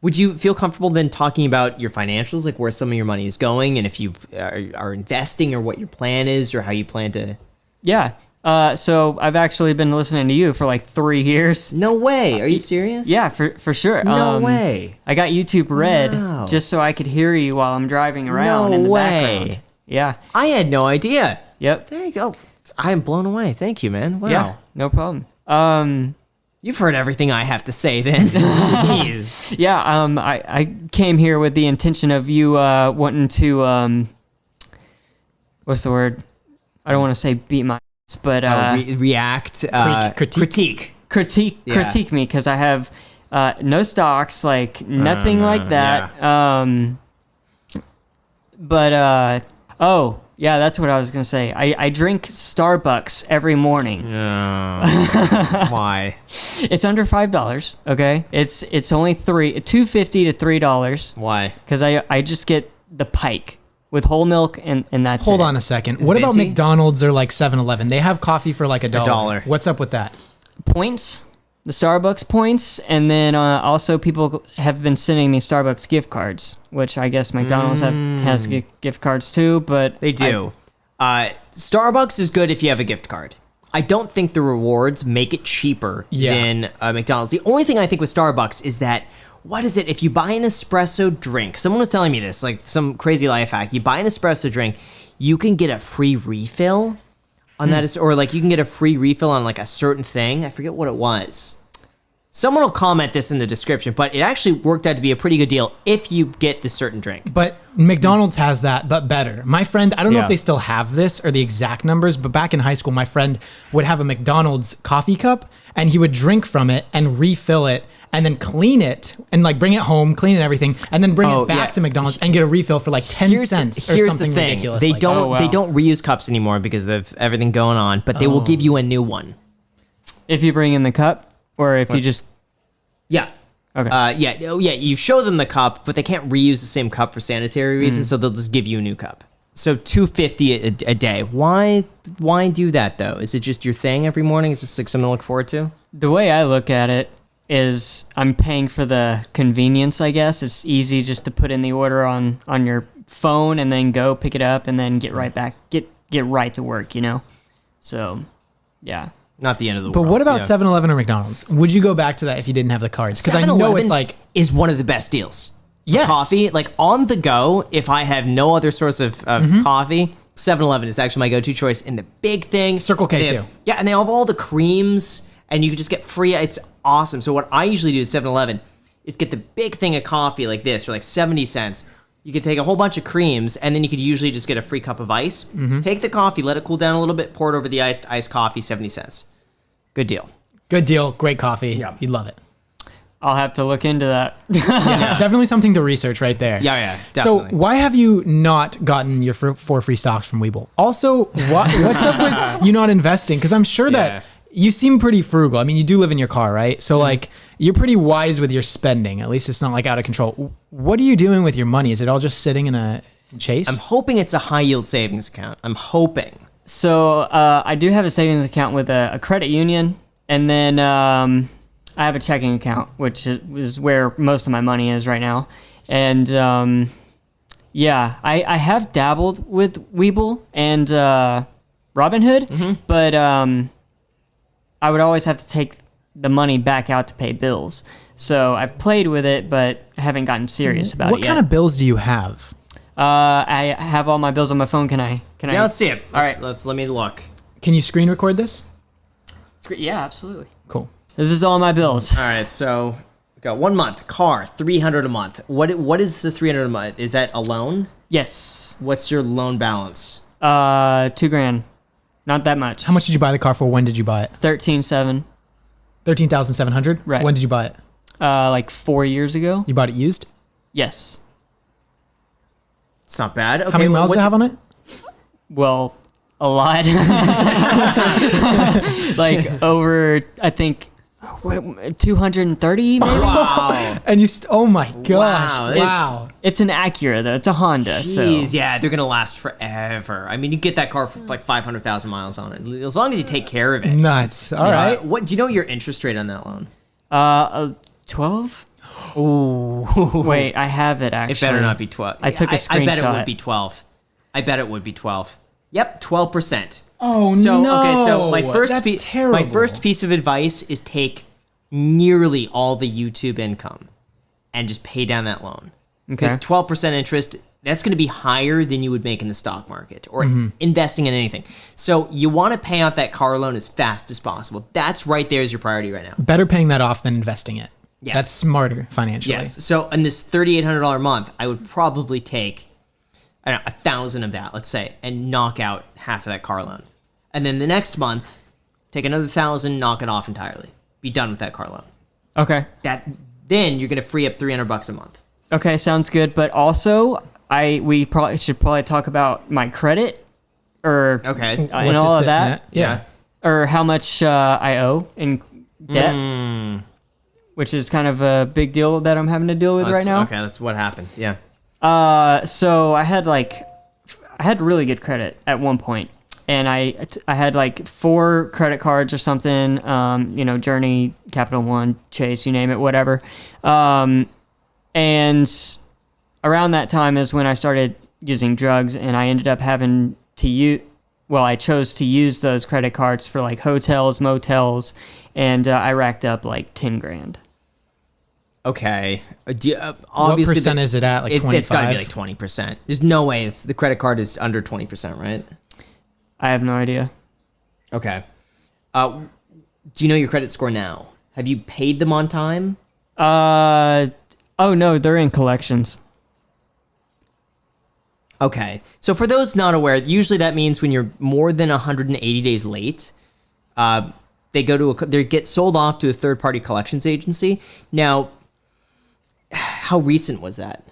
Would you feel comfortable then talking about your financials, like where some of your money is going, and if you are investing, or what your plan is, or how you plan to? Yeah. So I've actually been listening to you for like 3 years. No way. Are you serious? Yeah, for sure. No way. I got YouTube Red Wow. just so I could hear you while I'm driving around in the background. Yeah. I had no idea. Yep. Thank you. Oh, I am blown away. Thank you, man. Wow. Yeah. No problem. You've heard everything I have to say then. Jeez. Yeah. I came here with the intention of you wanting to what's the word? I don't want to say beat my ass, but react. Critique. Critique me because I have no stocks, like nothing like that. Yeah. Yeah, that's what I was gonna say. I drink Starbucks every morning. Why? It's under $5. Okay, it's only $2.50 to $3. Why? Because I just get the Pike with whole milk and that's Hold it. on a second. Is What about venti? McDonald's or like 7-Eleven? They have coffee for like $1. $1. What's up with that? Points, the Starbucks points, and then also people have been sending me Starbucks gift cards, which I guess McDonald's has gift cards too, but They do. Starbucks is good if you have a gift card. I don't think the rewards make it cheaper than McDonald's. The only thing I think with Starbucks is that, what is it? If you buy an espresso drink, someone was telling me this, like some crazy life hack. You buy an espresso drink, you can get a free refill on that, or like you can get a free refill on like a certain thing. I forget what it was. Someone will comment this in the description, but it actually worked out to be a pretty good deal if you get the certain drink. But McDonald's has that, but better. My friend, I don't know Yeah. if they still have this or the exact numbers, but back in high school, my friend would have a McDonald's coffee cup and he would drink from it and refill it and then clean it and like bring it home, clean it and everything, and then bring it back to McDonald's and get a refill for like 10 cents or something the thing. ridiculous. They like don't that. they don't reuse cups anymore because of everything going on, but they will give you a new one. if you bring in the cup or if you just Yeah. okay. You show them the cup, but they can't reuse the same cup for sanitary reasons, so they'll just give you a new cup. So $2.50 a day. Why do that though? Is it just your thing every morning? Is it just like something to look forward to? The way I look at it is I'm paying for the convenience, I guess. It's easy just to put in the order on your phone and then go pick it up and then get right back, get right to work, you know? So, yeah. Not the end of the But world. what about yeah. 7-Eleven or McDonald's? Would you go back to that if you didn't have the cards? Because I know 7-Eleven it's like, is one of the best deals. For Yes. coffee, like on the go, if I have no other source of coffee, 7-Eleven is actually my go-to choice. And the big thing, Circle K they have- too. Yeah, and they have all the creams, and you can just get free. It's awesome. So what I usually do at 7-Eleven is get the big thing of coffee like this for like 70 cents. You could take a whole bunch of creams, and then you could usually just get a free cup of ice. Take the coffee, let it cool down a little bit, pour it over the iced coffee, 70 cents. Good deal. good deal, great coffee. Yeah. You'd love it. I'll have to look into that. Yeah, definitely something to research right there. Yeah, So definitely. why have you not gotten your 4 free stocks from Webull? Also, what's up with you not investing? Because I'm sure Yeah. that you seem pretty frugal. I mean, you do live in your car, right? So like, you're pretty wise with your spending. At least it's not like out of control. What are you doing with your money? Is it all just sitting in a Chase? I'm hoping it's a high yield savings account. I'm hoping. So I do have a savings account with a credit union, and then I have a checking account, which is where most of my money is right now. And yeah, I have dabbled with Webull and Robinhood, but I would always have to take the money back out to pay bills. So I've played with it, but haven't gotten serious about what it yet. kind of bills do you have? I have all my bills on my phone. Can I? Yeah, let's see it. All right. Let me look. Can you screen record this? Yeah, absolutely. Cool. This is all my bills. All right, so we got 1 month car, $300 a month. What is the $300 a month? Is that a loan? Yes. What's your loan balance? $2,000. Not that much. How much did you buy the car for? When did you buy it? 13,700. 13,700. Right. When did you buy it? Like 4 years ago. You bought it used. Yes. It's not bad. Okay, How many miles do what's- you have on it? Well, a lot. Like over, I think, 230 maybe. Wow. And you, oh my gosh! Wow, that's- Wow. It's an Acura though. It's a Honda. Jeez, So yeah, they're gonna last forever. I mean, you get that car for like 500,000 miles on it, as long as you take care of it. Nuts. All right. What do you know your interest rate on that loan? 12. Ooh, Wait, I have it actually. It better not be 12. I took a screenshot. I bet it would be 12. I bet it would be 12. Yep, 12%. Oh, So, no. okay, so That's terrible. my first piece of advice is take nearly all the YouTube income and just pay down that loan. Because Okay. 12% interest, that's going to be higher than you would make in the stock market or investing in anything. So you want to pay off that car loan as fast as possible. That's right there is your priority right now. Better paying that off than investing it. Yes. That's smarter financially. Yes. So in this $3,800 month, I would probably take, I don't know, 1,000 of that, let's say, and knock out half of that car loan. And then the next month, take another 1,000, knock it off entirely. Be done with that car loan. Okay. Then you're gonna free up $300 a month. Okay, sounds good. But also, we probably should talk about my credit, or Okay. and What's all it of sitting that, at? Yeah. or how much I owe in debt, which is kind of a big deal that I'm having to deal with right now. Okay, that's what happened. Yeah. So I had really good credit at one point, and I had like 4 credit cards or something. Journey, Capital One, Chase, you name it, whatever. And around that time is when I started using drugs, and I ended up having to I chose to use those credit cards for like hotels, motels, and I racked up like 10 grand. Okay. What Obviously, percent is it at? Like 25? it's got to be like 20%. There's no way the credit card is under 20%, right? I have no idea. Okay. Do you know your credit score now? Have you paid them on time? Oh no, they're in collections. Okay. So for those not aware, usually that means when you're more than 180 days late, they get sold off to a third-party collections agency. Now, how recent was that?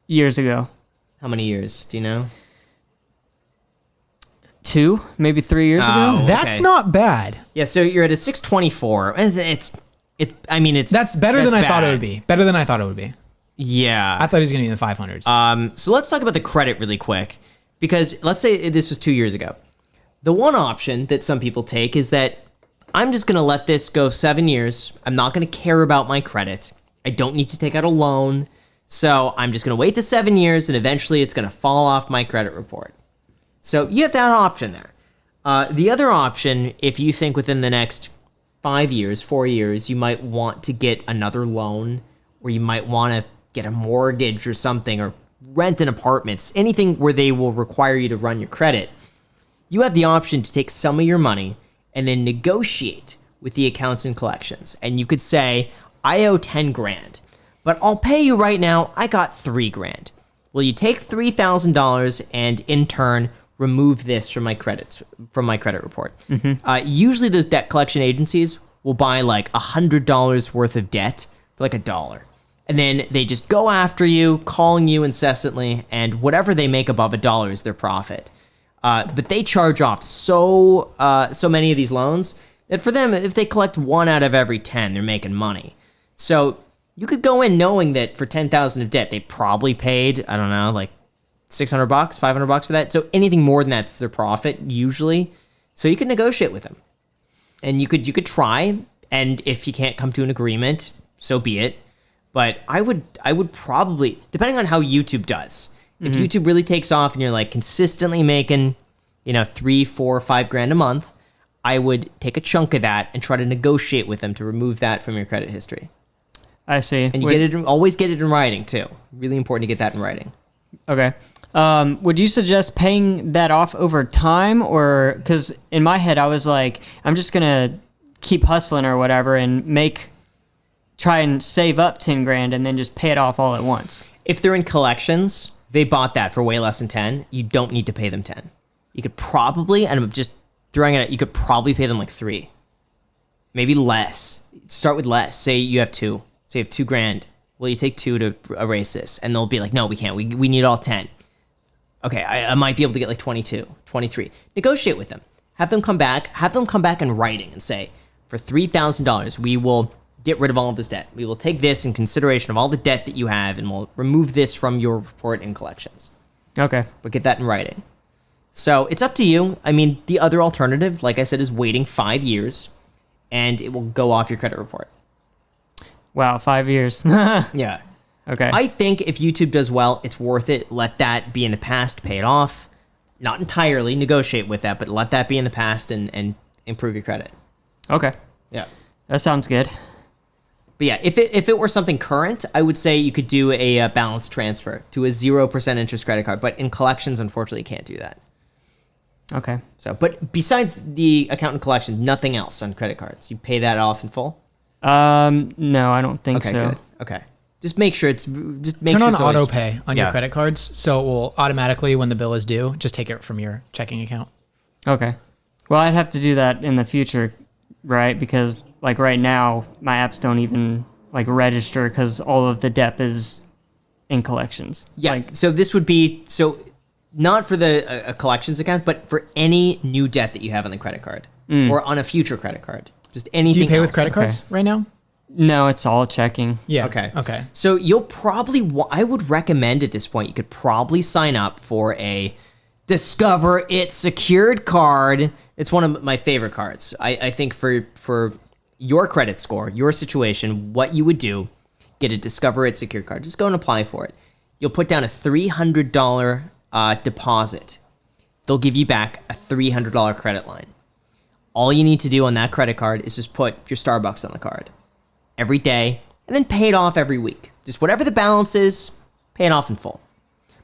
Years ago. How many years? Do you know? 2, maybe 3 years ago. Oh. That's Okay. not bad. Yeah. So you're at a 624. It's That's better than I thought it bad. would be. Better than I thought it would be. Yeah. I thought he was going to be in the 500s. So let's talk about the credit really quick, because let's say this was 2 years ago. The one option that some people take is that I'm just going to let this go 7 years. I'm not going to care about my credit. I don't need to take out a loan. So I'm just going to wait the 7 years, and eventually it's going to fall off my credit report. So you have that option there. The other option, if you think within the next 5 years, 4 years, you might want to get another loan, or you might want to get a mortgage or something, or rent an apartment, anything where they will require you to run your credit, you have the option to take some of your money and then negotiate with the accounts and collections. And you could say, I owe 10 grand, but I'll pay you right now. I got 3 grand. Will you take $3,000 and in turn remove this from my credit report? Usually those debt collection agencies will buy like $100 worth of debt for like $1. And then they just go after you, calling you incessantly, and whatever they make above $1 is their profit. But they charge off so many of these loans that for them, if they collect 1 out of every 10, they're making money. So you could go in knowing that for $10,000 of debt, they probably paid, I don't know, like $600, $500 for that. So anything more than that's their profit usually. So you could negotiate with them, and you could try. And if you can't come to an agreement, so be it. But I would probably, depending on how YouTube does, if YouTube really takes off and you're like consistently making, $3, $4, $5 grand a month, I would take a chunk of that and try to negotiate with them to remove that from your credit history. I see. And you always get it in writing too. Really important to get that in writing. Okay. Would you suggest paying that off over time, or because in my head I was like, I'm just gonna keep hustling or whatever and try and save up 10 grand and then just pay it off all at once? If they're in collections, they bought that for way less than 10. You don't need to pay them 10. You could probably, and I'm just throwing it out, you could probably pay them like 3, maybe less. Start with less. Say you have 2. Say you have 2 grand. Well, you take 2 to erase this, and they'll be like, no, we can't. We need all 10. Okay, I might be able to get like 22, 23. Negotiate with them. Have them come back in writing and say, for $3,000, we will get rid of all of this debt. We will take this in consideration of all the debt that you have, and we'll remove this from your report in collections. Okay. But get that in writing. So it's up to you. I mean, the other alternative, like I said, is waiting 5 years, and it will go off your credit report. Wow, 5 years. Yeah. Okay. I think if YouTube does well, it's worth it. Let that be in the past, pay it off. Not entirely, negotiate with that, but let that be in the past and improve your credit. Okay. Yeah. That sounds good. But yeah, if it were something current, I would say you could do a balance transfer to a 0% interest credit card. But in collections, unfortunately, you can't do that. Okay. So, but besides the account and collection, nothing else on credit cards. You pay that off in full. No, I don't think Okay, so. good. Okay, just make sure it's just make Turn sure on it's always, auto pay on your Yeah. credit cards, so it will automatically, when the bill is due, just take it from your checking account. Okay. Well, I'd have to do that in the future, right? Because like right now, my apps don't even like register because all of the debt is in collections. Yeah. Like, So this would be not for the collections account, but for any new debt that you have on the credit card or on a future credit card. Just anything. Do you pay with else. credit cards right now? no, it's all checking. Yeah. Okay. Okay. So you'll probably, I would recommend at this point, you could probably sign up for a Discover It secured card. It's one of my favorite cards. I think for your credit score, your situation, what you would do, get a Discover It secured card. Just go and apply for it. You'll put down a $300 deposit. They'll give you back a $300 credit line. All you need to do on that credit card is just put your Starbucks on the card every day and then pay it off every week. Just whatever the balance is, pay it off in full.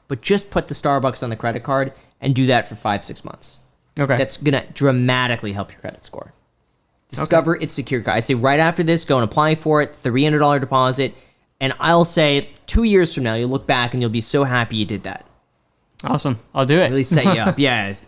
But just put the Starbucks on the credit card and do that for 5-6 months. Okay. That's going to dramatically help your credit score. Discover It's secure card. I'd say right after this, go and apply for it, $300 deposit. And I'll say 2 years from now, you'll look back and you'll be so happy you did that. Awesome. I'll do it. Really set you up. Yeah, of